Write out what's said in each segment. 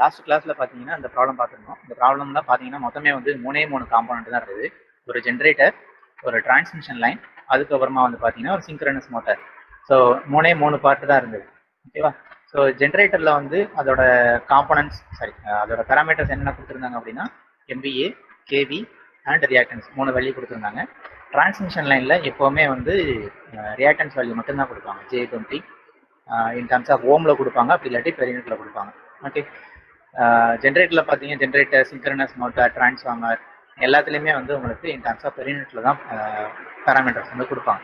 Last கிளாஸில் பார்த்தீங்கன்னா இந்த ப்ராப்ளம் பார்த்துருந்தோம். இந்த ப்ராப்ளம்லாம் பார்த்தீங்கன்னா மொத்தமே வந்து 3 காம்பனண்ட் தான் இருக்குது. ஒரு ஜென்ரேட்டர், ஒரு டிரான்ஸ்மிஷன் லைன், அதுக்கப்புறமா வந்து பார்த்தீங்கன்னா ஒரு சிங்க்ரனஸ் மோட்டார். ஸோ 3 பார்ட்டு தான் இருந்தது. ஓகேவா? ஸோ ஜென்ரேட்டரில் வந்து அதோட காம்பனன்ட்ஸ் அதோட பேராமீட்டர்ஸ் என்னென்ன கொடுத்துருந்தாங்க அப்படின்னா MVA, KV and reactance 3 value கொடுத்துருந்தாங்க. டிரான்ஸ்மிஷன் லைனில் எப்போவுமே வந்து ரியாக்டன்ஸ் வேல்யூ மட்டும்தான் கொடுப்பாங்க. J20 இன் டர்ம்ஸ் ஆஃப் ஓமில் கொடுப்பாங்க, அப்படி இல்லாட்டி பெர் யூனிட்டில் கொடுப்பாங்க. ஓகே, ஜென்ரேட்டரில் பார்த்தீங்க ஜென்ரேட்டர், சிங்க்ரனஸ் மோட்டார், டிரான்ஸ்ஃபார்மர் எல்லாத்துலேயுமே வந்து உங்களுக்கு இன் டர்ம்ஸ் ஆஃப் பெர் யூனிட்டில் தான் பேராமீட்டர்ஸ் வந்து கொடுப்பாங்க.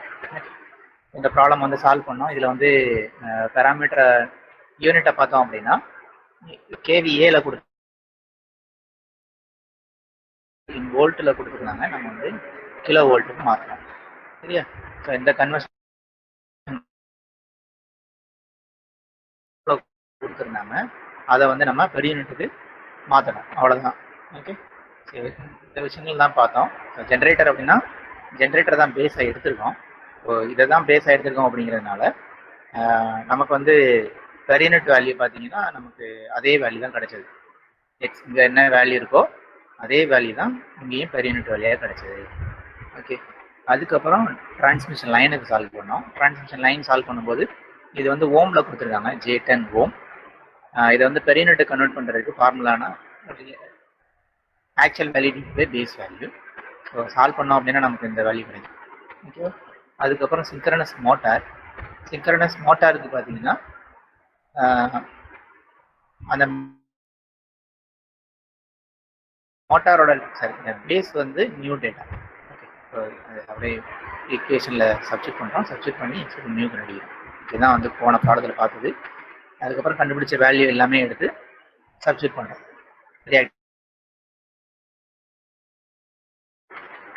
இந்த ப்ராப்ளம் வந்து சால்வ் பண்ணோம். இதில் வந்து பேராமீட்டர் யூனிட்டை பார்த்தோம் அப்படின்னா KVAல கொடுத்து வோல்ட்டில் கொடுத்துருந்தாங்க, நம்ம வந்து கிலோ வோல்ட்டுக்கு மாற்றலாம். சரியா? ஸோ இந்த கன்வர்ஷன் கொடுத்துருந்தாங்க, அதை வந்து நம்ம பெர் யூனிட்டுக்கு மாற்றணும், அவ்வளோதான். ஓகே, சரி, இந்த விஷயங்கள் தான் பார்த்தோம். ஸோ ஜென்ரேட்டர் அப்படின்னா ஜென்ரேட்டர் தான் பேஸாக எடுத்திருக்கோம். ஸோ இதை தான் பேஸாக எடுத்திருக்கோம் அப்படிங்கிறதுனால நமக்கு வந்து பெர் யூனிட் வேல்யூ பார்த்தீங்கன்னா நமக்கு அதே வேல்யூ தான் கிடைச்சது. எக்ஸ் இங்கே என்ன வேல்யூ இருக்கோ அதே வேல்யூ தான் இங்கேயும் பெர் யூனிட் வேல்யூயாக கிடைச்சது. ஓகே, அதுக்கப்புறம் டிரான்ஸ்மிஷன் லைனுக்கு சால்வ் பண்ணோம். டிரான்ஸ்மிஷன் லைன் சால்வ் பண்ணும்போது இது வந்து ஓமில் கொடுத்துருக்காங்க, J10 ஓம். இதை வந்து பெர் யூனிட் கன்வெர்ட் பண்ணுறதுக்கு ஃபார்முலானா actual value by base value. So solve பண்ணோம் அப்படின்னா நமக்கு இந்த வேல்யூ கிடைக்கும். ஓகே, அதுக்கப்புறம் சிங்க்ரனஸ் மோட்டார். சிங்க்ரனஸ் மோட்டாருக்கு பார்த்தீங்கன்னா அந்த மோட்டாரோட பேஸ் வந்து நியூ டேட்டா. ஓகே, ஸோ அப்படியே ஈக்குவேஷனில் சப்ஸ்டிட் பண்ணுறோம், சப்ஸ்டிட் பண்ணி நியூ கண்டுபிடிக்கிறோம். இதுதான் வந்து போன பாடத்தில் பார்த்தது. அதுக்கப்புறம் கண்டுபிடிச்ச வேல்யூ எல்லாமே எடுத்து சப்ஸ்டிட் பண்ணுறோம்.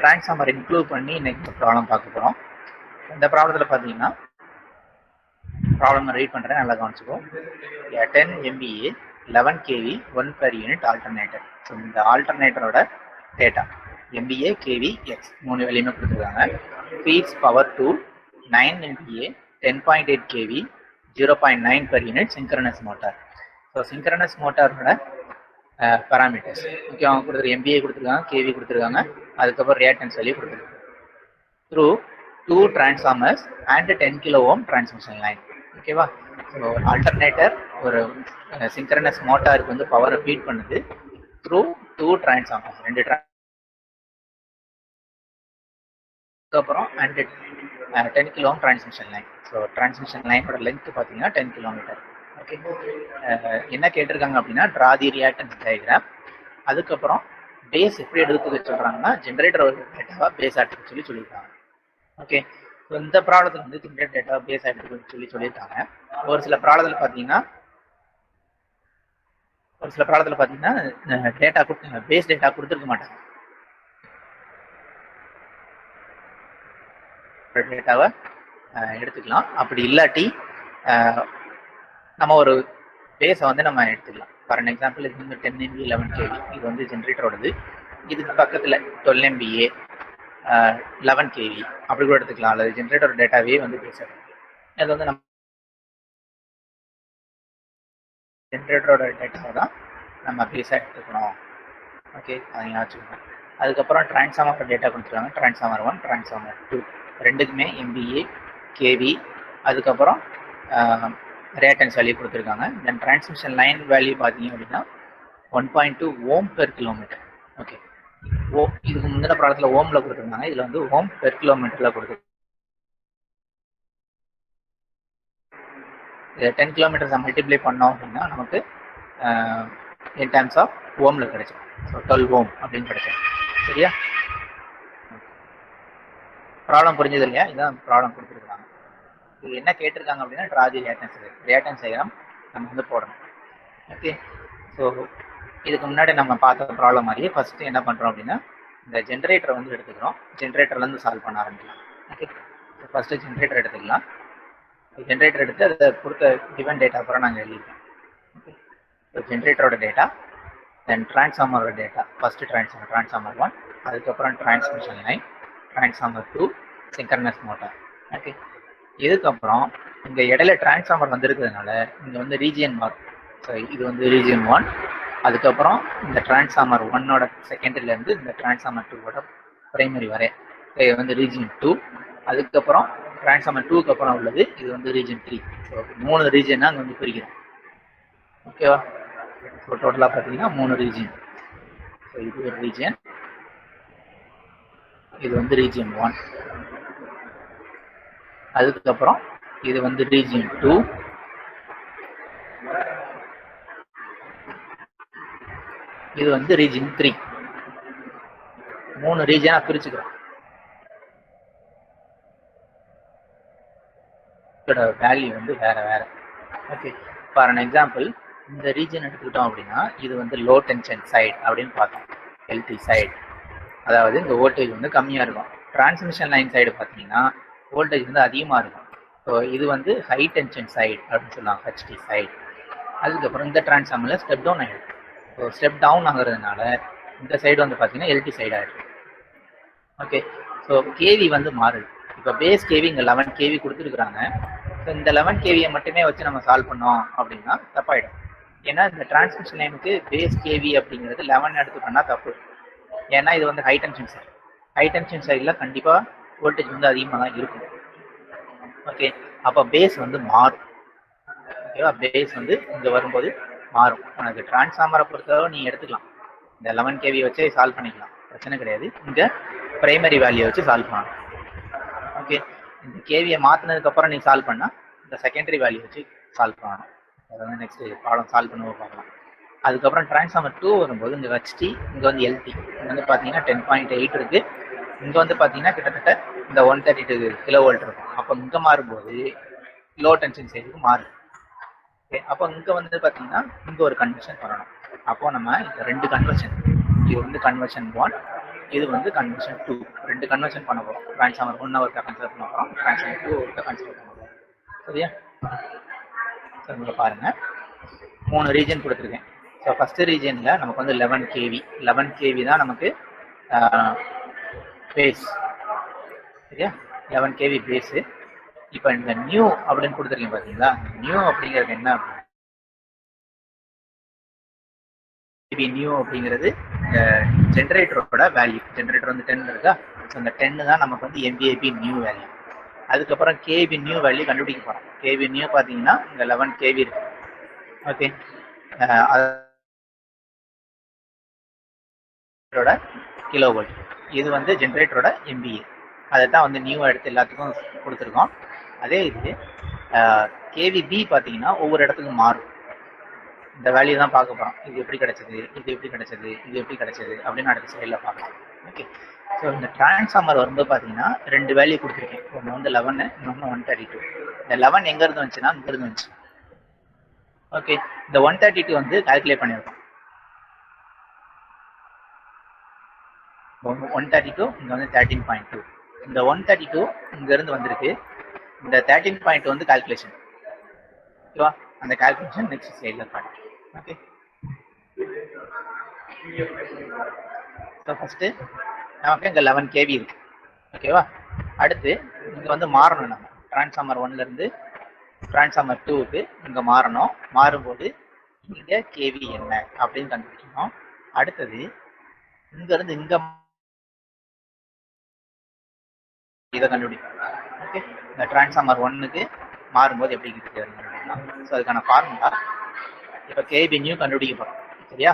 டிரான்ஸ்ஃபார்மர் இன்க்ளூட் பண்ணி இன்னைக்கு ப்ராப்ளம் பார்க்க போகிறோம். இந்த ப்ராப்ளத்தில் பார்த்தீங்கன்னா ப்ராப்ளம் ரீட் பண்ணுறேன், நல்லா கவனிச்சுக்கோ. 10 MVA 11 kV 1 per unit alternator. So இந்த ஆல்டர்னேட்டரோட டேட்டா MVA, KV, X 3 வேல்யூமே கொடுத்துருக்காங்க. Feeds power to 9 MVA 10.8 kV 0.9 per unit synchronous motor. So synchronous மோட்டாரோட பேராமீட்டர்ஸ் ஓகே, அவங்க கொடுத்துருக்கு MVA கொடுத்துருக்காங்க, KV கொடுத்துருக்காங்க, அதுக்கப்புறம் ரியாக்டன்ஸ் வேல்யூ கொடுத்துருக்காங்க. Through 2 transformers and 10 kilo ohm transmission line. ஓகேவா? ஸோ ஆல்டர்னேட்டர் ஒரு சிங்க்ரனஸ் மோட்டாருக்கு வந்து பவரை ஃபீட் பண்ணுது த்ரூ 2 டிரான்ஸ்ஃபார்மர்ஸ், 2 அப்புறம் and 10 kilo ohm transmission line. So transmission லைனோட லென்த் பார்த்தீங்கன்னா 10 kilometer. ஓகே, என்ன கேட்டிருக்காங்க அப்படின்னா ட்ரா தி ரியாக்டன்ஸ் டயக்ராம். அதுக்கப்புறம் பேஸ் எப்படி எடுத்துக்க சொல்கிறாங்கன்னா ஜென்ரேட்டர் டேட்டாவை பேஸ் ஆட்டுக்கு சொல்லியிருக்காங்க. ஓகே, ஸோ இந்த ப்ராப்ளத்தில் வந்து ஜென்ரேட்டர் டேட்டாவை பேஸ் ஆட்டுக்கு சொல்லியிருக்காங்க. ஒரு சில ப்ராப்ளத்தில் பார்த்தீங்கன்னா டேட்டா பேஸ் டேட்டா கொடுத்துருக்க மாட்டாங்க. டேட்டாவை எடுத்துக்கலாம். அப்படி இல்லாட்டி நம்ம ஒரு பேஸை வந்து நம்ம எடுத்துக்கலாம். ஃபார் அன் எக்ஸாம்பிள் இது வந்து 10 MVA 11 kV, இது வந்து ஜென்ரேட்டரோடது. இதுக்கு பக்கத்தில் 12 MVA 11 kV அப்படி கூட எடுத்துக்கலாம். அல்லது ஜென்ரேட்டர் டேட்டாவே வந்து பேஸ் எடுத்துக்கலாம். இது வந்து நம்ம ஜென்ரேட்டரோட டேட்டாவை தான் நம்ம பேஸாக எடுத்துக்கணும். ஓகே, அதை ஞாபகம். அதுக்கப்புறம் டிரான்ஸ்ஃபார்மர் டேட்டா கொடுத்துருக்காங்க, டிரான்ஸ்ஃபார்மர் 1, டிரான்ஸ்ஃபார்மர் 2 ரெண்டுக்குமே MVA, KV, அதுக்கப்புறம் ரியாக்டன்ஸ் வேல்யூ கொடுத்துருக்காங்க. தென் டிரான்ஸ்மிஷன் லைன் வேல்யூ பார்த்தீங்க அப்படின்னா 1.2 ohm per kilometer. ஓகே, இதுக்கு முந்தின ப்ராடக்ட்டில் ஓமில் கொடுத்துருந்தாங்க, இதில் வந்து ohm per kilometerல கொடுத்துருக்காங்க. 10 kilometers மல்டிப்ளை பண்ணோம் அப்படின்னா நமக்கு இன் டர்ம்ஸ் ஆஃப் ஓமில் கிடைச்சிடும். ஸோ 12 ohm அப்படின்னு கிடைச்சோம். சரியா? ப்ராப்ளம் புரிஞ்சது இல்லையா? இதுதான் ப்ராப்ளம் கொடுத்துருக்காங்க. இது என்ன கேட்டிருக்காங்க அப்படின்னா ட்ரா தி ரியாக்டன்ஸ் டயக்ராம் நம்ம வந்து போடணும். ஓகே, ஸோ இதுக்கு முன்னாடி நம்ம பார்த்த ப்ராப்ளம் மாதிரியே ஃபஸ்ட்டு என்ன பண்ணுறோம் அப்படின்னா இந்த ஜென்ரேட்டரை வந்து எடுத்துக்கிறோம். ஜென்ரேட்டர்லேருந்து சால்வ் பண்ண ஆரம்பிக்கலாம். ஓகே, ஃபஸ்ட்டு ஜென்ரேட்டர் எடுத்துக்கலாம். ஜென்ரேட்டர் எடுத்து அதை கொடுத்த கிவன் டேட்டா அப்புறம் நாங்கள் எழுதியிருக்கோம். ஓகே, ஸோ ஜென்ரேட்டரோட டேட்டா, தென் டிரான்ஸ்ஃபார்மரோட டேட்டா. ஃபஸ்ட்டு டிரான்ஸ்ஃபார்மர் 1, அதுக்கப்புறம் transmission line, transformer 2, synchronous motor. Okay, இதுக்கப்புறம் இங்கே இடையில டிரான்ஸ்ஃபார்மர் வந்துருக்கிறதுனால இங்கே வந்து ரீஜியன் மார்க் ஸோ இது வந்து ரீஜன் 1. அதுக்கப்புறம் இந்த டிரான்ஸ்ஃபார்மர் 1ஓட செகண்டரியிலேருந்து இந்த டிரான்ஸ்ஃபார்மர் 2ஓட பிரைமரி வரை இது வந்து ரீஜன் 2. அதுக்கப்புறம் டிரான்ஸ்ஃபார்மர் 2க்கு அப்புறம் உள்ளது இது வந்து ரீஜன் 3. ஸோ 3 ரீஜனாக அங்கே வந்து பிரிக்கிறோம். ஓகேவா? ஸோ டோட்டலாக பார்த்தீங்கன்னா 3 ரீஜன். ஸோ இது ஒரு ரீஜன், இது வந்து ரீஜன் 1. அதுக்கப்புறம் இது வந்து ரீஜன் 2. இது வந்து ரீஜன் 3. 3 ரீஜனா பிரிச்சுக்கிறோம். இதோட வேல்யூ வந்து வேற வேற. ஓகே, ஃபார் அன் எக்ஸாம்பிள் இந்த ரீஜன் எடுத்துக்கிட்டோம் அப்படின்னா இது வந்து லோ டென்ஷன் சைடு அப்படின்னு பார்த்தோம். எல்டி சைடு, அதாவது இந்த வோல்டேஜ் வந்து கம்மியாக இருக்கும். டிரான்ஸ்மிஷன் லைன் சைடு பார்த்தீங்கன்னா வோல்டேஜ் வந்து அதிகமாக இருக்கும். ஸோ இது வந்து ஹை டென்ஷன் சைடு அப்படின்னு சொல்லலாம், ஹெச்டி சைடு. அதுக்கப்புறம் இந்த டிரான்ஸ்ஃபார்மரில் ஸ்டெப் டவுன் ஆகிடும். ஸோ ஸ்டெப் டவுன் ஆகுறதுனால இந்த சைடு வந்து பார்த்தீங்கன்னா எல்டி சைடு ஆகிடும். ஓகே, ஸோ கேவி வந்து மாறுது. இப்போ பேஸ் கேவி இங்கே 11 கேவி கொடுத்துருக்குறாங்க. ஸோ இந்த 11 கேவியை மட்டுமே வச்சு நம்ம சால்வ் பண்ணோம் அப்படின்னா தப்பாயிடும். ஏன்னா இந்த டிரான்ஸ்மிஷன் லைனுக்கு பேஸ் கேவி அப்படிங்கிறது 11 எடுத்துக்கணும்னா தப்பு. ஏன்னா இது வந்து high tension side. High tension சைடில் கண்டிப்பாக வோல்டேஜ் வந்து அதிகமாக தான் இருக்கும். ஓகே, அப்போ பேஸ் வந்து மாறும். ஓகேவா? பேஸ் வந்து இங்கே வரும்போது மாறும். உனக்கு டிரான்ஸ்ஃபார்மரை பொறுத்தவரை நீ எடுத்துக்கலாம், இந்த 11 கேவி வச்சே சால்வ் பண்ணிக்கலாம், பிரச்சனை கிடையாது. இங்கே பிரைமரி வேல்யூ வச்சு சால்வ் பண்ணலாம். ஓகே, இந்த கேவியை மாற்றினதுக்கப்புறம் நீ சால்வ் பண்ணால் இந்த செகண்டரி வேல்யூ வச்சு சால்வ் பண்ணணும். அதை வந்து நெக்ஸ்ட் ப்ராப்ளம் சால்வ் பண்ணுவோம் பார்க்கலாம். அதுக்கப்புறம் டிரான்ஸ்ஃபார்மர் 2 வரும்போது இங்கே ஹெச்டி, இங்கே வந்து எல்டி. இங்கே வந்து பார்த்தீங்கன்னா 10.8 இருக்குது. இங்கே வந்து பார்த்தீங்கன்னா கிட்டத்தட்ட இந்த 132 கிலோவோல்ட் இருக்கும். அப்போ இங்கே மாறும்போது லோ டென்ஷன் சைடுக்கு மாறுது. ஓகே, அப்போ இங்கே வந்து பார்த்தீங்கன்னா இங்கே ஒரு கன்வர்ஷன் பண்ணணும். அப்போ நம்ம இந்த 2 கன்வர்ஷன், இது வந்து கன்வர்ஷன் 1, இது வந்து கன்வர்ஷன் 2, 2 கன்வர்ஷன் பண்ண போகிறோம். டிரான்ஸ்ஃபார்மர் 1 ஒருக்கா கன்சிடர் பண்ண போகிறோம், டிரான்ஸ்ஃபார்மர் 2 ஒருக்கா கன்சிடர் பண்ண போகிறோம். சரியா? ஸோ இங்கே பாருங்கள் 3 ரீஜன் கொடுத்துருக்கேன். ஸோ ஃபஸ்ட்டு ரீஜனில் நமக்கு வந்து 11 கேவி, 11 கேவி தான் நமக்கு பேஸ். சரியா? 11 கேவி பேஸு. இப்போ இந்த நியூ அப்படின்னு கொடுத்துருக்கீங்க பார்த்தீங்களா? நியூ அப்படிங்கிறது என்ன? நியூ அப்படிங்கிறது இந்த ஜென்ரேட்டரோட வேல்யூ. ஜென்ரேட்டர் வந்து 10 இருக்கா? ஸோ இந்த 10 தான் நமக்கு வந்து எம்பிஏபி நியூ வேல்யூ. அதுக்கப்புறம் கேவி நியூ வேல்யூ கண்டுபிடிக்க போகிறோம். கேவி நியூ பார்த்தீங்கன்னா இங்கே 11 கேவி இருக்கு. ஓகே, அதோட கிலோவோல்ட். இது வந்து ஜென்ரேட்டரோட எம்பிஏ. அதை தான் வந்து நியூ எடுத்து எல்லாத்துக்கும் கொடுத்துருக்கோம். அதே இது கேவிபி பார்த்தீங்கன்னா ஒவ்வொரு இடத்துக்கும் மாறும். இந்த வேல்யூ தான் பார்க்க போகிறோம். இது எப்படி கிடைச்சது, இது எப்படி கிடைச்சது, இது எப்படி கிடைச்சது அப்படின்னு அடுத்த ஸ்லைடில் பார்க்கலாம். ஓகே, ஸோ இந்த டிரான்ஸ்ஃபார்மர் வரும்போது பார்த்தீங்கன்னா 2 வேல்யூ கொடுத்துருக்கேன். ஒன்று வந்து 11, இன்னொன்று 132. இந்த 11 எங்கேருந்து வந்துச்சுன்னா இங்கேருந்து வந்துச்சு. ஓகே, இந்த 132 வந்து கால்குலேட் பண்ணியிருக்கோம். 132 இங்கே வந்து 13.2. இந்த 132 இங்கேருந்து வந்திருக்கு. இந்த 13.2 வந்து கால்குலேஷன். ஓகேவா? அந்த கால்குலேஷன் நெக்ஸ்ட் ஸ்லைடில் காட்டுறேன். ஓகே, ஸோ ஃபஸ்ட்டு நமக்கு இங்கே 11 கேவி இருக்கு. ஓகேவா? அடுத்து இங்கே வந்து மாறணும். நம்ம டிரான்ஸ்ஃபார்மர் 1லேருந்து டிரான்ஸ்ஃபார்மர் 2க்கு இங்கே மாறணும். மாறும்போது இங்கே கேவி என்ன அப்படின்னு கண்டுபிடிக்கணும். அடுத்தது இங்கேருந்து இங்கே இதை கண்டுபிடிக்கணும். ஓகே, இந்த டிரான்ஸ்ஃபார்மர் 1க்கு மாறும்போது எப்படி கண்டுபிடிக்கலாம்? ஸோ அதுக்கான ஃபார்முலா இப்போ கேபி நியூ கண்டுபிடிக்க போகிறோம். சரியா?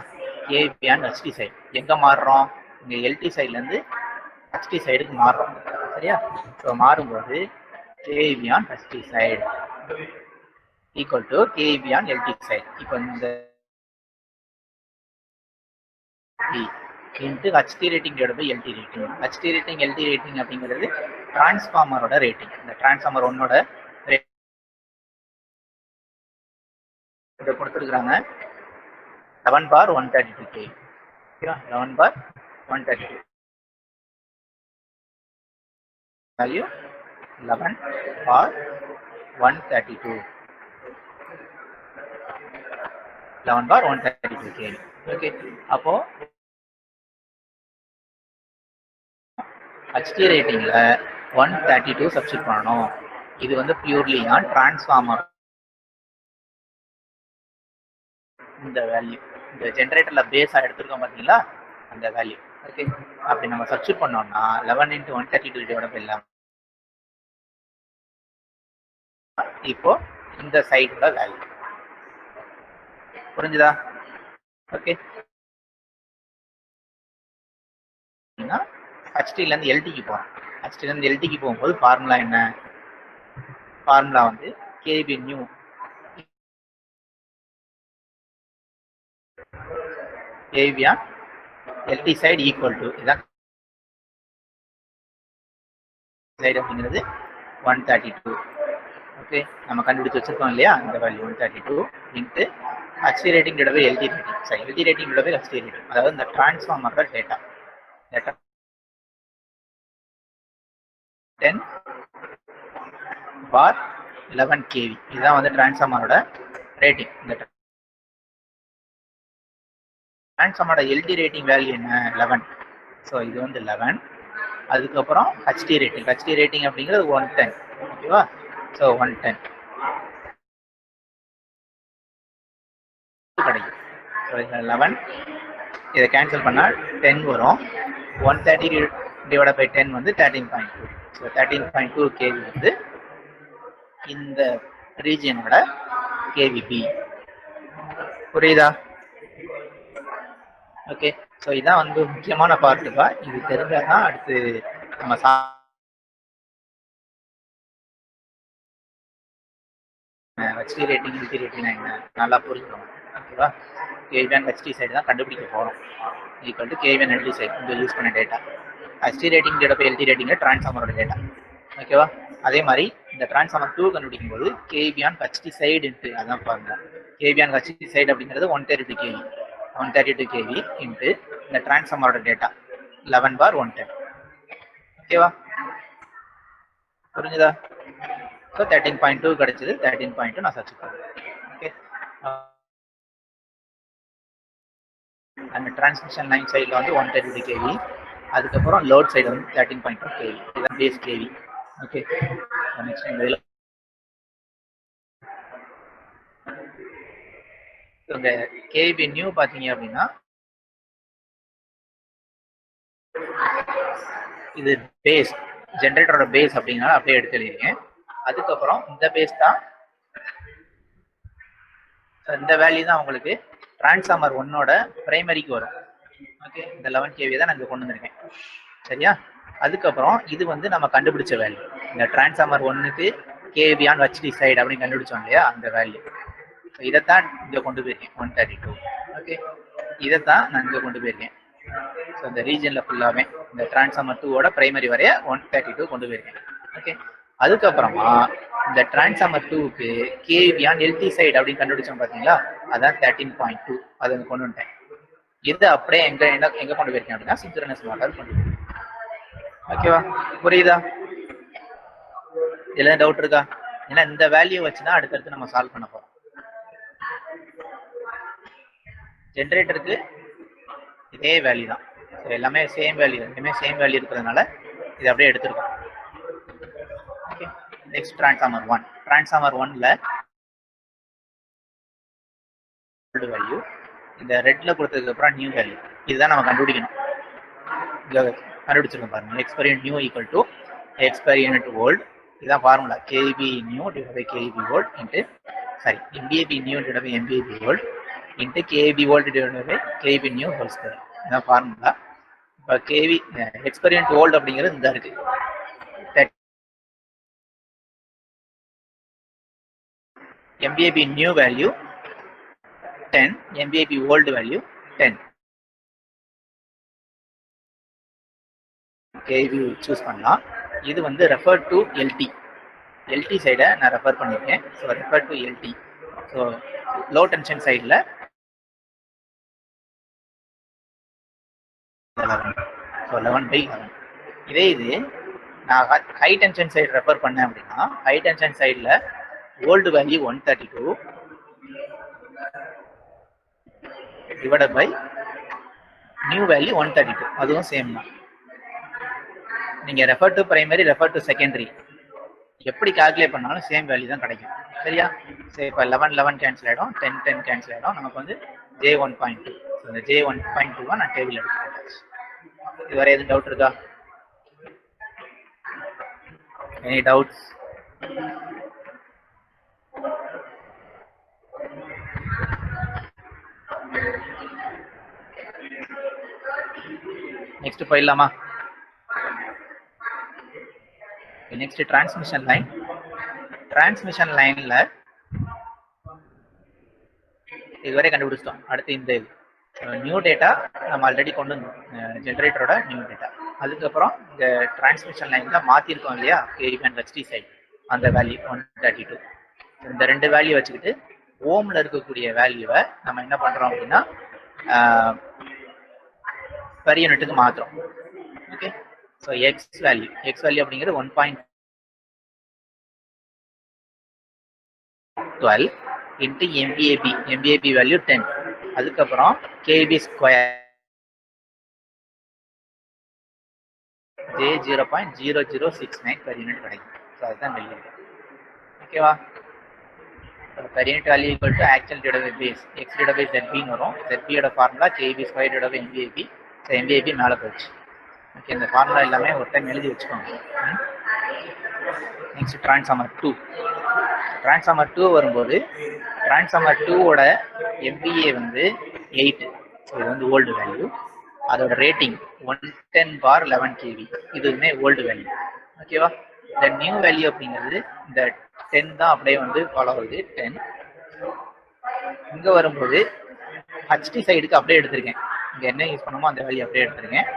கேபி அண்ட் ஹெச்டி சைடு எங்கே மாறுறோம்? இங்கே எல்டி சைட்லேருந்து ஹெச்டி சைடுக்கு மாறுறோம். சரியா? ஸோ மாறும்போது KB on HT side equal to KB on LT side. இப்போ இந்த into HT rating divide by LT rating. HT rating LT rating அப்படிங்கிறது டிரான்ஸ்ஃபார்மரோட ரேட்டிங். இந்த டிரான்ஸ்ஃபார்மர் 1ஓட இதை கொடுத்துருக்குறாங்க 11 bar 132 kV. ஓகேவா? 11 bar 132 value 11 bar 132. 11 bar 132 kV. Okay, அப்போ HD ரேட்டிங்ல 132 substitute பண்ணணும். இது வந்து பியூர்லி ஆன் டிரான்ஸ்ஃபார்மர் இந்த வேல்யூ, இந்த ஜென்ரேட்டர்ல பேஸா எடுத்துருக்கோம் பார்த்தீங்களா, அந்த வேல்யூ. ஓகே, அப்படி நம்ம சப்ஸ்டியூட் பண்ணோம்னா 11 × 132 டிவைட் பை 11. இப்போ இந்த சைடோட வேல்யூ புரிஞ்சுதா? ஓகே, ஹெச்டில இருந்து எல்டிக்கு போறோம். ஹெச்டில இருந்து எல்டிக்கு போகும்போது ஃபார்முலா என்ன? ஃபார்முலா வந்து கேபி நியூ கேவியா எல்டி சைடு ஈக்குவல் டு, இதான் சைடு அப்படிங்கிறது 132. ஓகே, நம்ம கண்டுபிடிச்சு வச்சிருக்கோம் இல்லையா, இந்த value 132 into HT rating divide by LT rating. சரி, LT rating divide by HT rating, அதாவது இந்த டிரான்ஸ்ஃபார்மரோட டேட்டா 10/11 kV. இதுதான் வந்து டிரான்ஸ்ஃபார்மரோட ரேட்டிங். இந்த டிரான்ஸ்ஃபார்மரோட எல்டி ரேட்டிங் வேல்யூ என்ன? 11. ஸோ இது வந்து 11. அதுக்கப்புறம் ஹெச்டி ரேட்டிங் அப்படிங்கிறது 110. ஓகேவா? ஸோ 110 கிடைக்கும். ஸோ இதில் 11 இதை கேன்சல் பண்ணால் 10 வரும். 130 டிவைட் பை 10 வந்து 13.2. ஸோ 13.2 kV வந்து இந்த ரீஜியனோட கேவிபி. புரியுதா? ஓகே, ஸோ இதான் வந்து முக்கியமான பார்ட்டுப்பா. இது தெரிஞ்சால் தான் அடுத்து நம்ம ஹெச்டி ரேட்டிங் எல்டி ரேட்டிங் என்ன நல்லா புரிஞ்சுக்கணும். ஓகேவா? கேவிஎன் ஹெச்டி சைடு தான் கண்டுபிடிக்க போகிறோம். Equal to KVN LT side இங்கே யூஸ் பண்ண data. HT rating divide by LT rating டிரான்ஸ்ஃபார்மரோட டேட்டா. ஓகேவா? அதே மாதிரி இந்த டிரான்ஸ்ஃபார்மர் 2 கண்டுபிடிக்கும் போது கேவிஆன் ஹெச்டி சைடு இன்ட்டு, அதான் பாருங்க, கேவிஆன் ஹெச்டி சைடு அப்படிங்கிறது 132 kV இன்ட்டு இந்த டிரான்ஸ்ஃபார்மரோட டேட்டா 11/110. ஓகேவா? புரிஞ்சுதா? ஸோ 13.2 கிடைச்சது. 13.2 நான் சர்ச் பண்ணுறேன். ஓகே, அந்த டிரான்ஸ்மிஷன் லைன் சைடில் வந்து 132 kV, அதுக்கப்புறம் லோட் சைடு வந்து 13.2 kV. இதுதான் பேஸ் kV. ஓகே, நெக்ஸ்ட் இந்த இதில் இந்த கேவி நியூ பார்த்தீங்க அப்படின்னா இது பேஸ், ஜென்ரேட்டரோட பேஸ் அப்படிங்கிறத அப்படியே எடுத்து எழுதிருக்கேன். அதுக்கப்புறம் இந்த பேஸ் தான், இந்த வேல்யூ தான் உங்களுக்கு டிரான்ஸ்ஃபார்மர் 1ஓட பிரைமரிக்கு வரும். ஓகே, இந்த 11 kV தான் நான் இங்கே கொண்டு வந்திருக்கேன். சரியா? அதுக்கப்புறம் இது வந்து நம்ம கண்டுபிடிச்ச வேல்யூ, இந்த டிரான்ஸ்ஃபார்மர் 1க்கு கேவிஆன் ஹெச்டி சைடு அப்படின்னு கண்டுபிடிச்சோம் இல்லையா, அந்த வேல்யூ. இதைத்தான் இங்கே கொண்டு போயிருக்கேன் 132. ஓகே, இதைத்தான் நான் இங்கே கொண்டு போயிருக்கேன். ஸோ இந்த ரீஜனில் ஃபுல்லாகவே இந்த டிரான்ஸ்ஃபார்மர் 2ஓட பிரைமரி வரைய 132 கொண்டு போயிருக்கேன். ஓகே, அதுக்கப்புறமா இந்த டிரான்ஸ்ஃபார்மர் 2க்கு கேவிஆன் எல்டி சைடு அப்படின்னு கண்டுபிடிச்சோம் பார்த்தீங்களா, அதான் 13.2. அதை கொண்டு வந்துட்டேன். இது அப்படியே எங்கே கொண்டு போயிருக்கேன் அப்படின்னா சிங்க்ரனஸ் மோட்டார் கொண்டு போயிருக்கேன். ஓகேவா? புரியுதா? இதெல்லாம் டவுட் இருக்கா? ஏன்னா இந்த வேல்யூ வச்சு தான் அடுத்தடுத்து நம்ம சால்வ் பண்ண போகிறோம். ஜென்ரேட்டருக்கு இதே வேல்யூ தான். எல்லாமே சேம் வேல்யூ, இருக்கிறதுனால இது அப்படியே எடுத்துருக்கோம். Okay, next transformer 1. டிரான்ஸ்ஃபார்மர் 1ல வேல்யூ இந்த ரெட்ல கொடுத்ததுக்கு அப்புறம் நியூ வேல்யூ, இதுதான் நம்ம கண்டுபிடிக்கணும். இங்கே கண்டுபிடிச்சிருக்கோம் பாருங்க. X per unit new equal to x per unit old. இதுதான் formula. KV new divide by kV old into MVA new divide by MVA old into kV old divide by kV new whole square. இதுதான் formula. இப்போ kV x per unit old அப்படிங்கிறது இந்த இருக்கு. MVA new value 10, MVA old value 10. KV choose பண்ணலாம். இது வந்து refer to LT சைடை நான் ரெஃபர் பண்ணியிருக்கேன். So refer to LT. So low tension சைடில் 11/11. இதே இது நான் ஹை டென்ஷன் சைடு ரெஃபர் பண்ணேன் அப்படின்னா ஹை டென்ஷன் சைடில் old value 132 divided by new value 132. அதுவும் சேம் தான். நீங்கள் refer to primary, refer to secondary எப்படி கால்குலேட் பண்ணாலும் சேம் வேல்யூ தான் கிடைக்கும். சரியா? சரி, இப்போ 11 கேன்சல் ஆகிடும், 10 கேன்சல் ஆகிடும். நமக்கு வந்து J1.2. இந்த J1.2 நான் டேபிள் எடுத்து போட்டாச்சு. இது வரை எதுவும் டவுட் இருக்கா? Any doubts? நெக்ஸ்ட் போயிடலாமா? Next transmission line. டிரான்ஸ்மிஷன் லைன்ல இதுவரை கண்டுபிடிச்சிட்டோம். அடுத்து இந்த நியூ டேட்டா நம்ம ஆல்ரெடி கொண்டு வந்தோம், ஜென்ரேட்டரோட நியூ டேட்டா. அதுக்கப்புறம் இந்த டிரான்ஸ்மிஷன் லைன்ல மாத்திருக்கோம் இல்லையா, கேவி அண்ட் ஹெச்டி சைட், அந்த வேல்யூ 132. இந்த ரெண்டு வேல்யூ வச்சுக்கிட்டு ஓம்ல இருக்கக்கூடிய வேல்யூவை நம்ம என்ன பண்றோம் அப்படின்னா பெர் யூனிட்டுக்கு மாத்துறோம். ஓகே, ஸோ எக்ஸ் வேல்யூ அப்படிங்கிறது 1.12 இன்ட்டு எம்பிஏபி வேல்யூ 10. அதுக்கப்புறம் KB square J0.0069 per unit கிடைக்கும். ஸோ அதுதான் வெளியே. ஓகேவா? Per unit value equal to actual divided by base, X divided by ZBன்னு வரும். ZBயோட formula KB square divided by MVAB. So MVAB மேலே போயிடுச்சு. ஓகே, இந்த ஃபார்முலா எல்லாமே ஒரு டைம் எழுதி வச்சுக்கோங்க. Next transformer 2. டிரான்ஸ்ஃபார்மர் 2 வரும்போது டிரான்ஸ்ஃபார்மர் 2ஓட எம்பிஏ வந்து 8. ஸோ இது வந்து ஓல்டு வேல்யூ. அதோட ரேட்டிங் 110/11 kV. இதுவுமே ஓல்டு வேல்யூ. ஓகேவா? இந்த நியூ வேல்யூ அப்படிங்கிறது இந்த 10 தான் அப்படியே வந்து ஃபாலோ ஆகுது. 10 இங்கே வரும்போது ஹச்டி சைடுக்கு அப்படியே எடுத்திருக்கேன். இங்கே என்ன யூஸ் பண்ணணுமோ அந்த வேல்யூ அப்படியே எடுத்திருக்கேன்.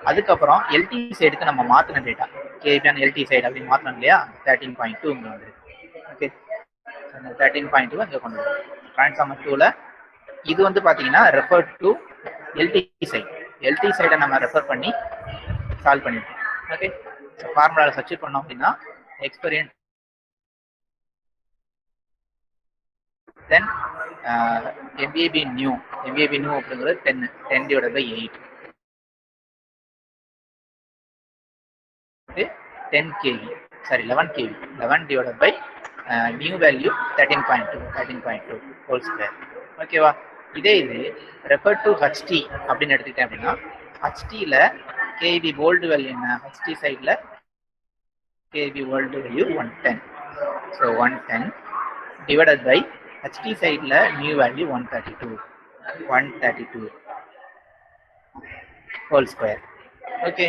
அதுக்கப்புறம் எல்டி சைடுக்கு நம்ம மாற்றின டேட்டா கேபிஎன் எல்டி சைடு அப்படின்னு மாற்றணும் இல்லையா, 13.2 இங்கே வந்துருக்கு. ஓகே, அந்த 13.2 இங்கே கொண்டு வரும். டிரான்ஸ்ஃபார்மர் 2ல இது வந்து பார்த்தீங்கன்னா refer to LT side. LT சைடை நம்ம ரெஃபர் பண்ணி சால்வ் பண்ணியிருக்கோம். ஓகே, ஃபார்முலாவில் சப்ஸ்டிட்யூட் பண்ணோம் அப்படின்னா எக்ஸ்பீரியன்ஸ் தென் எம்பிஏபி நியூ அப்படிங்கிறது 10 divided by 8. 10 kV, sorry 11 kV, 11 divided by new value 13.2 whole square. ஓகேவா? இதே இது ரெஃபர் டு ஹச்டி அப்படின்னு எடுத்துக்கிட்டேன் அப்படின்னா ஹச்டியில் கேவி ஓல்டு வேல்யூ என்ன, ஹச்டி சைடில் kV old value 110. So 110 divided by HT சைடில் new value 132 whole square. Okay,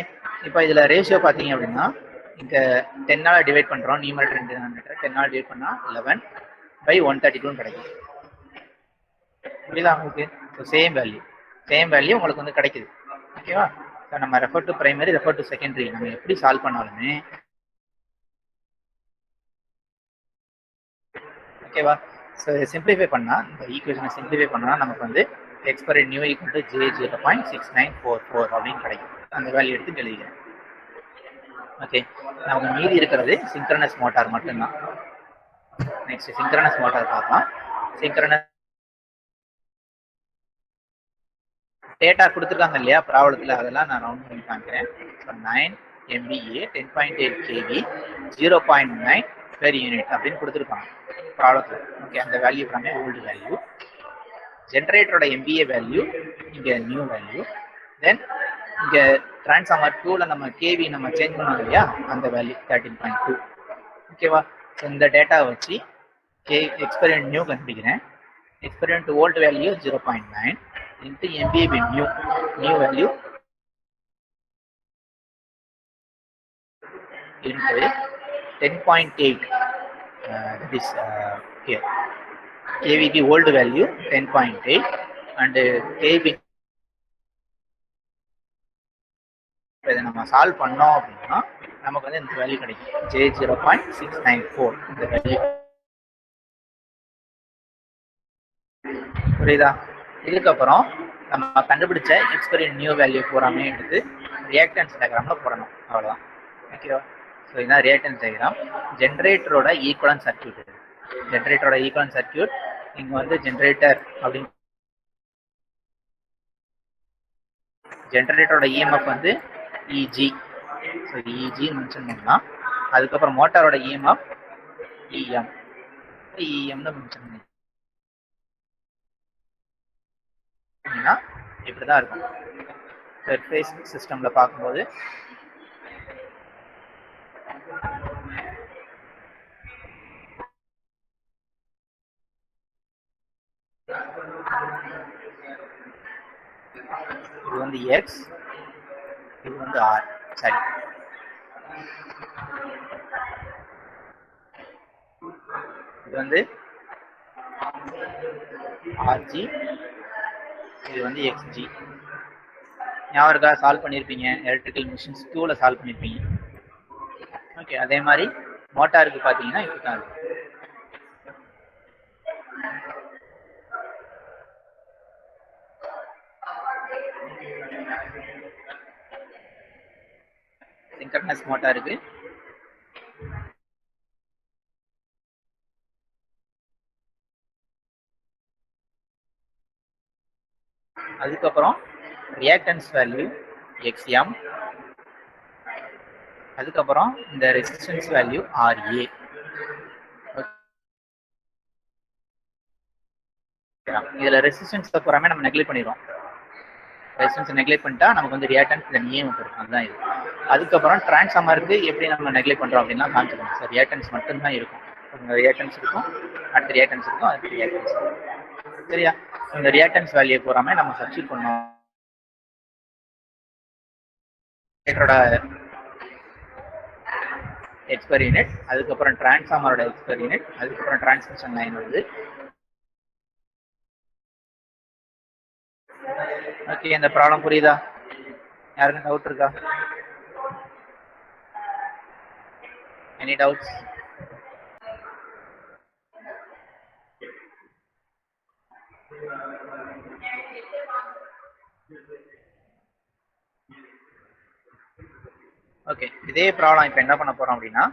இப்போ இதில் ரேஷியோ பார்த்தீங்க அப்படின்னா இங்கே 10ஆல் டிவைட் பண்ணுறோம். நியூமரேட்டர் டினாமினேட்டர் 10ஆல் டிவைட் பண்ணால் 11/132 கிடைக்கும். புரியுதா உங்களுக்கு? ஸோ சேம் வேல்யூ உங்களுக்கு வந்து கிடைக்குது. ஓகேவா? ஸோ நம்ம refer to primary, refer to secondary நம்ம எப்படி சால்வ் பண்ணாலுமே ஓகேவா? ஸோ சிம்பிளிஃபை பண்ணால், இந்த ஈக்குவேஷனை சிம்பிளிஃபை பண்ணால் நமக்கு வந்து எக்ஸ்பெரிட் நியூ ஈக்குவல் டு J0.6944 அப்படின்னு கிடைக்கும். அந்த வேல்யூ எடுத்து எழுதிக்கிறேன். ஓகே, நமக்கு மீதி இருக்கிறது சிங்க்ரனஸ் மோட்டார் மட்டும்தான். நெக்ஸ்ட் சிங்க்ரனஸ் மோட்டார் பார்க்கலாம். சிங்க்ரனஸ் டேட்டா கொடுத்துருக்காங்க இல்லையா ப்ராப்ளத்தில், அதெல்லாம் நான் ரவுண்ட் பண்ணி காமிக்கிறேன். 9 MVA 10.8 kV 0.9 பெர் யூனிட் அப்படின்னு கொடுத்துருக்காங்க ப்ராப்ளத்தில். ஓகே, அந்த வேல்யூ எல்லாமே ஓல்டு வேல்யூ. ஜென்ரேட்டரோட MVA வேல்யூ இங்கே நியூ வேல்யூ. தென் இங்கே டிரான்ஸ்ஃபார்மர் 2ல நம்ம கேவி நம்ம சேஞ்ச் பண்ணோம் இல்லையா, அந்த வேல்யூ 13.2. ஓகேவா? ஸோ இந்த டேட்டாவை வச்சு எக்ஸ்பெரிமெண்ட் நியூ கண்டுபிடிக்கிறேன். Experiment old value 0.9 into MBAB new value into 10.8. That is here KVB old value 10.8 and KVB இதை நம்ம சால்வ் பண்ணோம் அப்படின்னா நமக்கு வந்து இந்த வேல்யூ கிடைக்கும் J0.694. இந்த வேல்யூ புரியுதா? இதுக்கப்புறம் நம்ம கண்டுபிடிச்ச எக்ஸ்பெரிமெண்ட் நியூ வேல்யூ பூராமே எடுத்து ரியாக்டன்ஸ் டயக்ராம்ல போடணும். அவ்வளோதான். ஓகேவா? ஸோ இதுதான் ரியாக்டன்ஸ் டயக்ராம். ஜென்ரேட்டரோட ஈக்குவலன்ட் சர்க்யூட். ஜென்ரேட்டரோட ஈக்குவலன்ட் சர்க்யூட் இங்கே வந்து ஜென்ரேட்டர் அப்படின்னு ஜென்ரேட்டரோட இஎம்எஃப் வந்து இஜி. ஸோ இஜி மென்ஷன் பண்ணலாம். அதுக்கப்புறம் மோட்டாரோட இஎம்எஃப் இஎம் இஎம்னு மென்ஷன் பண்ணிங்கன்னா இப்படிதான் இருக்கும். பெர் ஃபேஸ் சிஸ்டம்ல பார்க்கும்போது இது வந்து எக்ஸ், இது வந்து ஆர். சரி, இது வந்து ஆர்ஜி, இது வந்து எக்ஸ்ஜி. ஞாபகம் இருக்கா? சால்வ் பண்ணியிருப்பீங்க, எலக்ட்ரிக்கல் மிஷின்ஸ் 2ல சால்வ் பண்ணியிருப்பீங்க. ஓகே, அதே மாதிரி மோட்டாருக்கு பார்த்தீங்கன்னா இப்படி தான் இருக்கும். சிங்க்ரனஸ் மோட்டாருக்கு அதுக்கப்புறம் ரியாக்டன்ஸ் வேல்யூ எக்ஸ்எம், அதுக்கப்புறம் இந்த ரெசிஸ்டன்ஸ் வேல்யூ ஆர்ஏ. இதுல ரெசிஸ்டன்ஸ் பூராமே நம்ம நெக்லெக்ட் பண்ணிடுவோம். ரெசிஸ்டன்ஸ் நெக்லெக்ட் பண்ணிட்டா நமக்கு வந்து ரியாக்டன்ஸ் தென் ஏ வந்துடும். அதுதான் இது. அதுக்கப்புறம் டிரான்ஸ்ஃபார்மருக்கு எப்படி நம்ம நெக்லெக்ட் பண்றோம் அப்படின்னா காமிச்சிருக்கோம் சார். ரியாக்டன்ஸ் மட்டும்தான் இருக்கும். ரியாக்டன்ஸ் இருக்கும், அடுத்த ரியாக்டன்ஸ் இருக்கும், அடுத்த ரியாக்டன்ஸ் இருக்கும். சரியா? இந்த ரியாக்டன்ஸ் வேல்யூ பூராமே நம்ம சப்ஸ்டிட் பண்ணோம். எக்ஸ் பெர் யூனிட், அதுக்கப்புறம் டிரான்ஸ்ஃபார்மரோட எக்ஸ் பெர் யூனிட், அதுக்கப்புறம் டிரான்ஸ்மிஷன் லைன் வருது. ஓகே, இந்த ப்ராப்ளம் புரியுதா? யாருக்கும் டவுட் இருக்கா? Any doubts? ஓகே, இதே ப்ராப்ளம் இப்போ என்ன பண்ண போறோம் அப்படின்னா,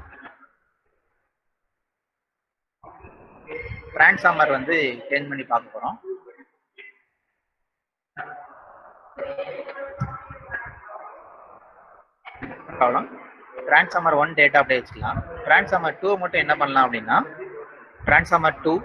டிரான்ஸ்ஃபார்மர் வந்து சேஞ்ச் பண்ணி பார்க்க போறோம். ப்ராப்ளம் டிரான்ஸ்ஃபார்மர் 1 டேட்டா அப்படியே வச்சுக்கலாம். டிரான்ஸ்ஃபார்மர் 2 மட்டும் என்ன பண்ணலாம் அப்படின்னா, டிரான்ஸ்ஃபார்மர் 2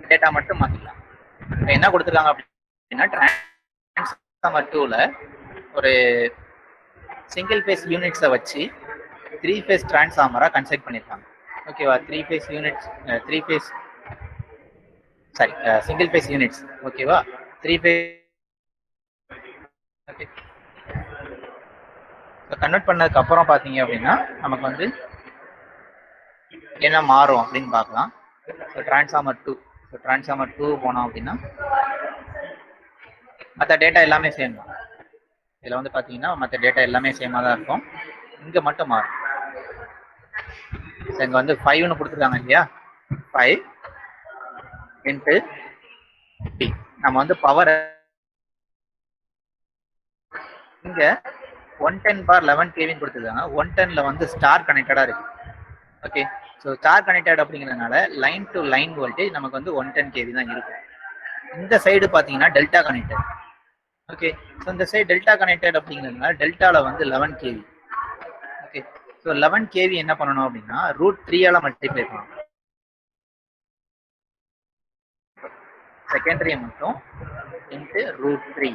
டேட்டா மட்டும் மாத்திக்கலாம். என்ன கொடுத்துருக்காங்க அப்படின்னா, டிரான்ஸ்ஃபார்மர் 2ல ஒரு சிங்கிள் ஃபேஸ் யூனிட்ஸை வச்சு 3 ஃபேஸ் டிரான்ஸ்ஃபார்மரா கன்ஸ்ட்ரக்ட் பண்ணியிருக்காங்க. ஓகேவா? 3 phase units, 3 phase sorry single phase units. ஓகேவா? 3 ஃபேஸ். ஓகே, கன்வெர்ட் பண்ணதுக்கு அப்புறம் பார்த்தீங்க அப்படின்னா நமக்கு வந்து என்ன மாறும் அப்படின்னு பார்க்கலாம். டிரான்ஸ்ஃபார்மர் 2, டிரான்ஸ்ஃபார்மர் 2 போனோம் அப்படின்னா மற்ற டேட்டா எல்லாமே சேம் தான். இதில் வந்து பார்த்தீங்கன்னா மற்ற டேட்டா எல்லாமே சேமாக தான் இருக்கும். இங்கே மட்டும் மாறும். இங்கே வந்து 5ன்னு கொடுத்துருக்காங்க இல்லையா? 5 இன்ட்டு P. நம்ம வந்து பவர் இங்கே 110/11 kVன்னு கொடுத்துருக்காங்க. 110ல வந்து ஸ்டார் கனெக்டடாக இருக்கு. ஓகே, ஸோ ஸ்டார் கனெக்டட் அப்படிங்கிறதுனால லைன் டு லைன் வோல்டேஜ் நமக்கு வந்து 110 kV தான் இருக்கும். இந்த சைடு பார்த்தீங்கன்னா டெல்டா கனெக்டட். ஓகே, ஸோ இந்த சைடு டெல்டா கனெக்டட் அப்படிங்கிறதுனால டெல்டாவில் வந்து 11 kV. ஓகே, ஸோ 11 kV என்ன பண்ணணும் அப்படின்னா √3ஆல மல்டிப்ளை பண்ணணும். செகண்டரியை மட்டும் இன்ட்டு √3.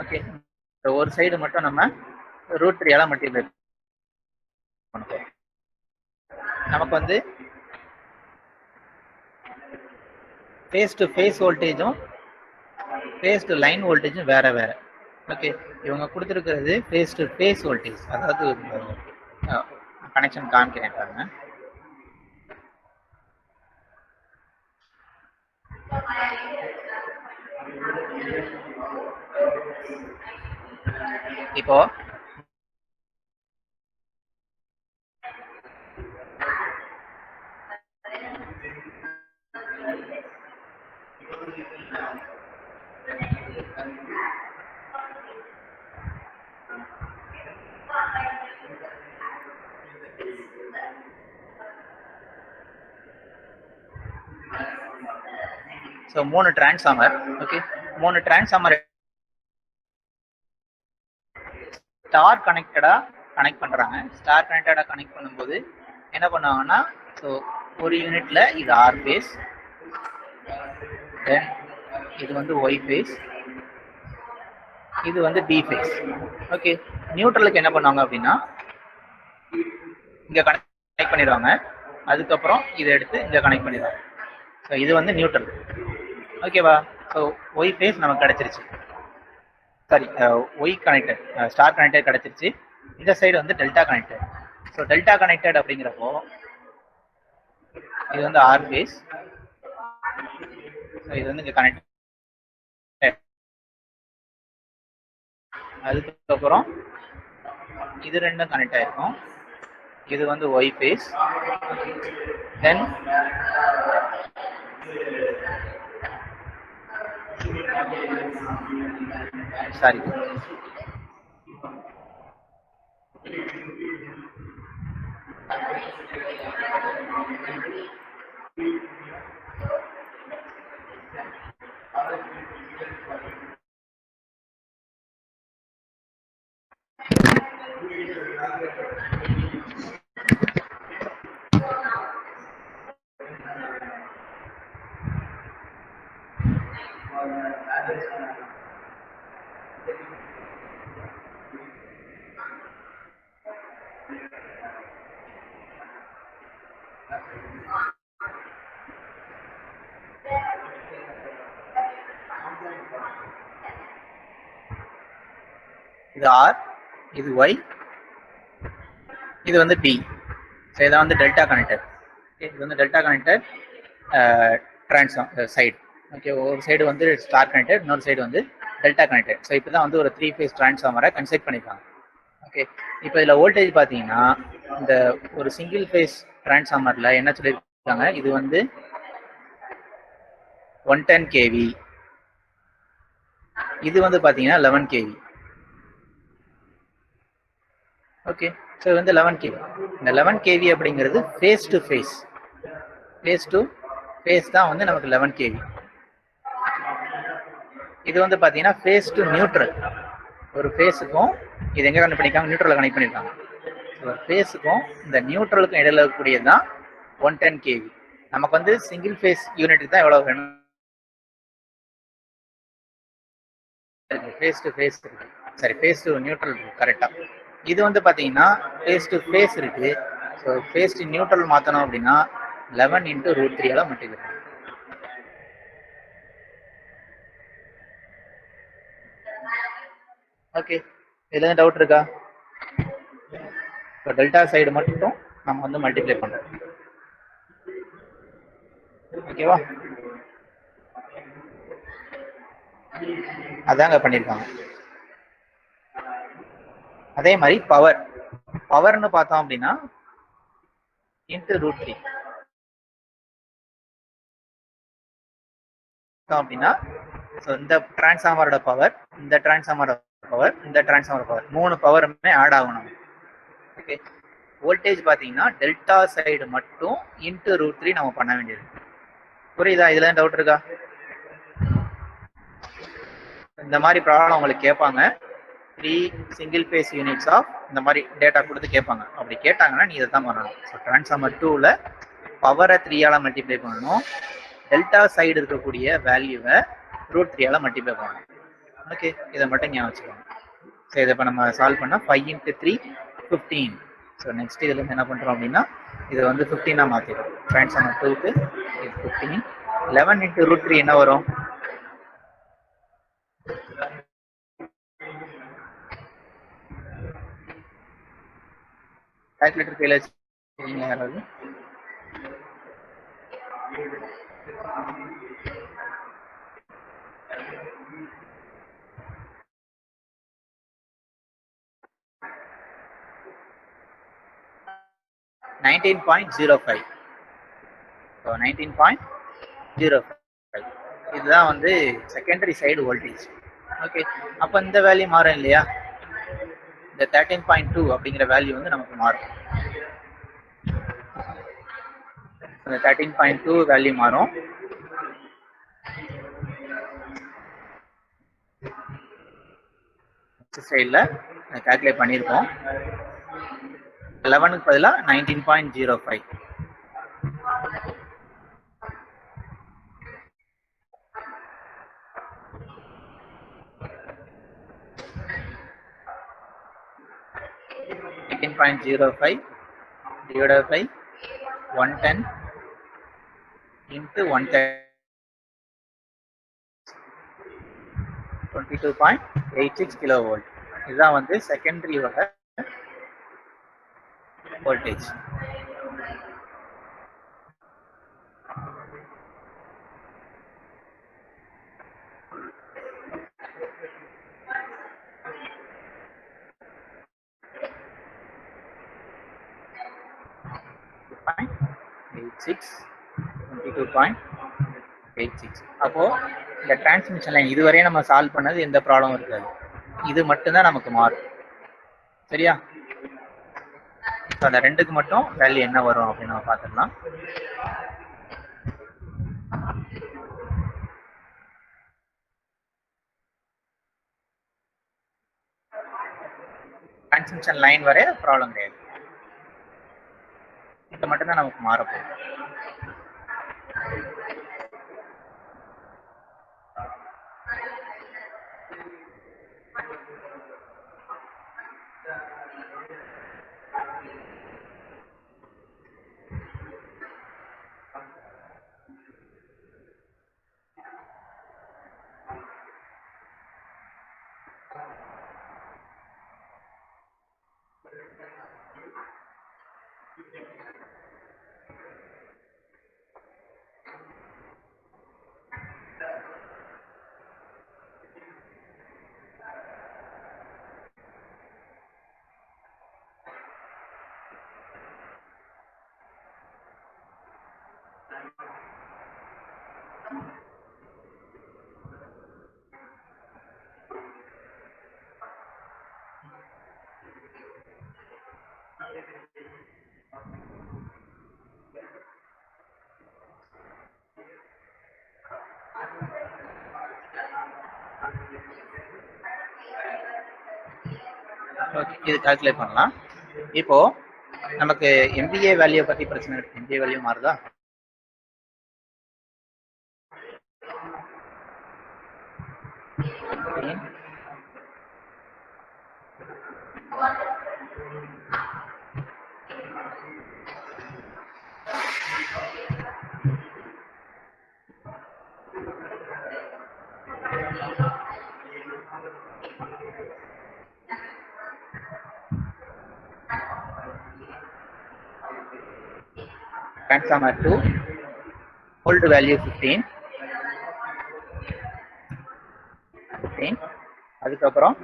ஓகே, ஒரு சைடு மட்டும் நம்ம √3 மல்டிப்ளை பண்ணுவோம். நமக்கு வந்து ஃபேஸ் டு ஃபேஸ் வோல்டேஜும் ஃபேஸ் டு லைன் வோல்டேஜும் வேற வேற. ஓகே, இவங்க கொடுத்துருக்கிறது ஃபேஸ் டு ஃபேஸ் வோல்டேஜ், அதாவது கனெக்ஷன் காமிக்கிறேன் பாருங்க. இப்போ so 3 transformer. Okay, 3 transformer star கனெக்டடா கனெக்ட் பண்றாங்க. ஸ்டார் கனெக்டடா கனெக்ட் பண்ணும்போது என்ன பண்ணுவாங்கன்னா, ஸோ ஒரு யூனிட்ல இது ஆர் ஃபேஸ், தென் இது வந்து ஒய் ஃபேஸ், இது வந்து டி ஃபேஸ். ஓகே, நியூட்ரலுக்கு என்ன பண்ணுவாங்க அப்படின்னா இங்க கனெக்ட் பண்ணிடுவாங்க, அதுக்கப்புறம் இதை எடுத்து இங்க கனெக்ட் பண்ணிடுவாங்க. ஸோ இது வந்து நியூட்ரல். ஓகேவா? ஸோ ஒய் ஃபேஸ் நமக்கு கிடைச்சிருச்சு, sorry Y connected, star connected கிடைச்சிருச்சு. இந்த சைடு வந்து டெல்டா கனெக்டட். ஸோ டெல்டா கனெக்டட் அப்படிங்கிறப்போ இது வந்து ஆர் ஃபேஸ், இது வந்து இங்கே கனெக்ட், அதுக்கப்புறம் இது ரெண்டும் கனெக்ட் ஆயிருக்கும். இது வந்து ஒய் ஃபேஸ், தென் சாரி இது ஆர், இது ஒய், இது வந்து டி. ஸோ இதான் வந்து டெல்டா கனெக்டட். இது வந்து டெல்டா கனெக்டட் சைடு. ஓகே, ஒரு சைடு வந்து ஸ்டார் கனெக்டட், இன்னொரு சைடு வந்து டெல்டா கனெக்டட். ஸோ இப்போ தான் வந்து ஒரு 3 ஃபேஸ் டிரான்ஸ்ஃபார்மரை கன்ஸ்ட்ரக்ட் பண்ணியிருக்காங்க. ஓகே, இப்போ இதில் வோல்டேஜ் பார்த்தீங்கன்னா இந்த ஒரு சிங்கிள் ஃபேஸ் டிரான்ஸ்ஃபார்மரில் என்ன சொல்லியிருக்காங்க, இது வந்து 110 kV, இது வந்து பார்த்தீங்கன்னா 11 kV. ஓகே, ஸோ இது வந்து 11 kV. இந்த 11 kV அப்படிங்கிறது phase to phase, phase to phase தான் வந்து நமக்கு 11 kV. இது வந்து பார்த்தீங்கன்னா ஃபேஸ் டு நியூட்ரல். ஒரு ஃபேஸுக்கும் இது எங்கே கனெக்ட் பண்ணியிருக்காங்க, நியூட்ரலில் கனெக்ட் பண்ணியிருக்காங்க. ஒரு ஃபேஸுக்கும் இந்த நியூட்ரலுக்கும் இடையில இருக்கக்கூடியது தான் 110 kV. நமக்கு வந்து சிங்கிள் ஃபேஸ் யூனிட்டுக்கு தான் எவ்வளோ வேணும், ஃபேஸ் டு ஃபேஸ் இருக்கு, சரி ஃபேஸ் டு நியூட்ரல் இருக்கு கரெக்டாக. இது வந்து பார்த்தீங்கன்னா ஃபேஸ் டு ஃபேஸ் இருக்கு. ஸோ ஃபேஸ் டு நியூட்ரல் மாற்றணும் அப்படின்னா 11 × √3 மல்டிப்ளை பண்ணணும். ஓகே, இதுல டவுட் இருக்கா? இப்போ டெல்டா சைடு மட்டும் நம்ம வந்து மல்டிப்ளை பண்றோம். ஓகேவா? அதாங்க பண்ணியிருக்காங்க. அதே மாதிரி பவர்னு பார்த்தோம் அப்படின்னா × √3 அப்படின்னா இந்த டிரான்ஸ்ஃபார்மரோட பவர், இந்த டிரான்ஸ்ஃபார்மரோட பவர், இந்த டிரான்ஸ்ஃபார்மர் பவர், 3 பவருமே ஆட் ஆகணும். ஓகே, வோல்டேஜ் பார்த்தீங்கன்னா டெல்டா சைடு மட்டும் × √3 நம்ம பண்ண வேண்டியது. புரியுதா? இதுல டவுட் இருக்கா? இந்த மாதிரி ப்ராப்ளம் உங்களுக்கு கேட்பாங்க. 3 சிங்கிள் ஃபேஸ் யூனிட்ஸ் ஆஃப் இந்த மாதிரி டேட்டா கொடுத்து கேட்பாங்க. அப்படி கேட்டாங்கன்னா நீ இதை தான் பண்ணணும். ஸோ டிரான்ஸ்ஃபார்மர் 2ல பவரை 3 மல்டிப்ளை பண்ணணும், டெல்டா சைடு இருக்கக்கூடிய வேல்யூவை √3 மல்டிப்ளை பண்ணணும். ஓகே, இதை மட்டும் ஞாபகம் வச்சுக்கோங்க. ஸோ இதை இப்போ நம்ம சால்வ் பண்ணால் 5 × 3 15. ஸோ நெக்ஸ்ட் இதில் என்ன பண்ணுறோம் அப்படின்னா இதை வந்து 15ஆக மாற்றிடும். ட்ரான்ஸ்ஃபார்மர் 2க்கு இது 15. 11 × √3 என்ன வரும்? கால்குலேட்டர் கையில் வச்சுருக்கீங்களா யாராவது? $19.05. ஸோ 19.05 இதுதான் வந்து செகண்டரி சைடு வோல்டேஜ். ஓகே, அப்போ இந்த வேல்யூ மாறும் இல்லையா? இந்த 13.2 அப்படிங்கிற வேல்யூ வந்து நமக்கு மாறும். இந்த 13.2 வேல்யூ மாறும். சைடில் கால்குலேட் பண்ணியிருக்கோம். 11க்கு பதிலாக 19.05. divided by 110 into 130 22.86 kilovolt. இதுதான் வந்து செகண்டரியோட வோல்டேஜ். அப்போ இந்த டிரான்ஸ்மிஷன் லைன் இதுவரையும் நம்ம சால்வ் பண்ணது எந்த ப்ராப்ளமும் இருக்காது. இது மட்டும்தான் நமக்கு மாறும். சரியா? அந்த ரெண்டுக்கு மட்டும் வேல்யூ என்ன வரும் அப்படின்னு நம்ம பார்த்துக்கலாம். டிரான்ஸ்மிஷன் லைன் வரை ப்ராப்ளம் கிடையாது. இது மட்டும்தான் நமக்கு மாறப்போகுது. ஓகே, இது கால்குலேட் பண்ணலாம். இப்போ நமக்கு MVA வேல்யூ பத்தி பிரச்சனை இருக்கு. MVA வேல்யூ மாறுதா? Transformer 2 old value 15. அதுக்கப்புறம்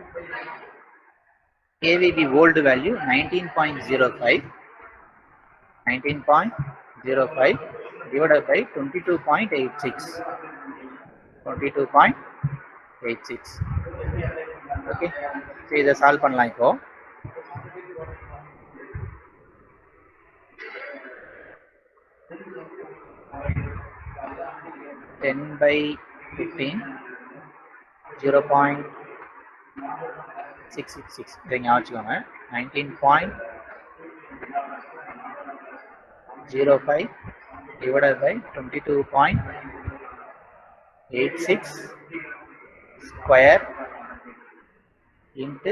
AVB old value 19.05 divided by 22.86. Okay, so இதை சால்வ் பண்ணலாம். இப்போ 10/15 0.666 இதை ஞாபகம் வச்சுக்கோங்க. 19.05 divided by 22.86 square into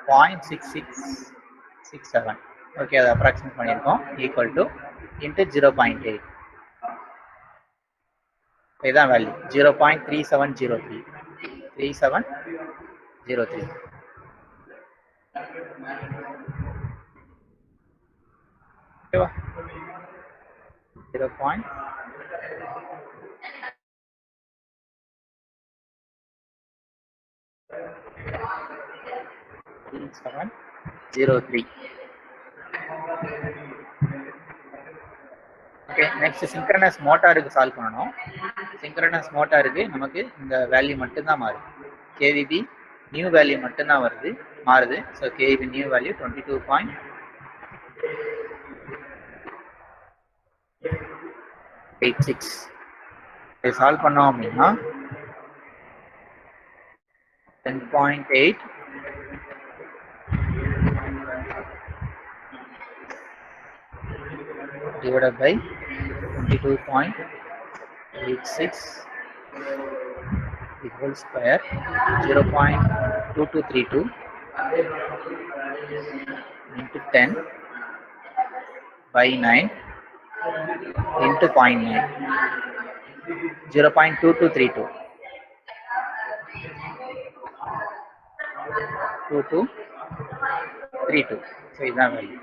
0.6667. Okay, அதை அப்ராக்சிமேட் பண்ணியிருக்கோம். Equal to into 0.8. இதுதான் வேல்யூ 0.3703. 3703. ஓகேவா? 0.3703. ஓகே, நெக்ஸ்ட் சிங்க்ரனஸ் மோட்டாருக்கு சால்வ் பண்ணணும். சிங்க்ரனஸ் மோட்டாருக்கு நமக்கு இந்த வேல்யூ மட்டும்தான் மாறுது. கேவிபி நியூ வேல்யூ மட்டும்தான் மாறுது. So KVP new value 22.86. இதை சால்வ் பண்ணோம் அப்படின்னா 10.8 divided by 22.86 equals square 0.2232 into 10 by 9 into 0.9. 0.2232. 2232. So இதுதான் வேல்யூ.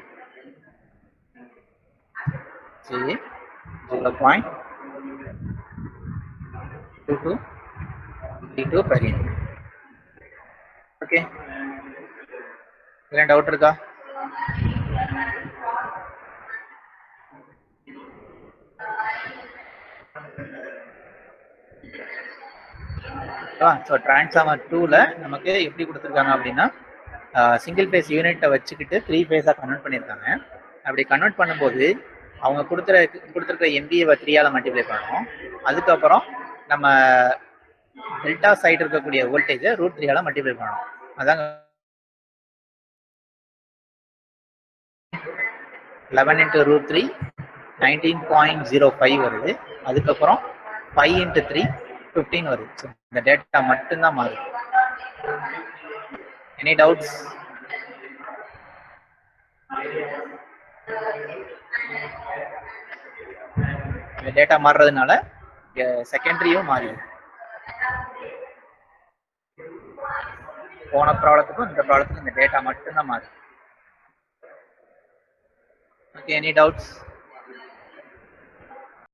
0.2232 per unit. ஓகே, இதெல்லாம் டவுட் இருக்கா? ஸோ டிரான்ஸ்ஃபார்மர் 2ல நமக்கு எப்படி கொடுத்துருக்காங்க அப்படின்னா சிங்கிள் பேஸ் யூனிட்டை வச்சுக்கிட்டு 3 பேஸாக கன்வெர்ட் பண்ணியிருக்காங்க. அப்படி கன்வெர்ட் பண்ணும்போது அவங்க கொடுத்துருக்க MVA 3ஆல் மல்டிப்ளை பண்ணணும். அதுக்கப்புறம் நம்ம டெல்டா சைடு இருக்கக்கூடிய வோல்டேஜை √3ஆல் மல்டிப்ளை பண்ணணும். அதாங்க 11 into √3 19.05 வருது. அதுக்கப்புறம் 5 into 3 15 வருது. ஸோ இந்த டேட்டா மட்டும்தான் மாறுது. Any doubts? இந்த டேட்டா மாறுறதுனால செகண்டரியும் மாறிடும். போன ப்ராப்ளத்துக்கும் இந்த ப்ராப்ளத்துக்கும் இந்த டேட்டா மட்டும்தான் மாறுது. Okay, any doubts?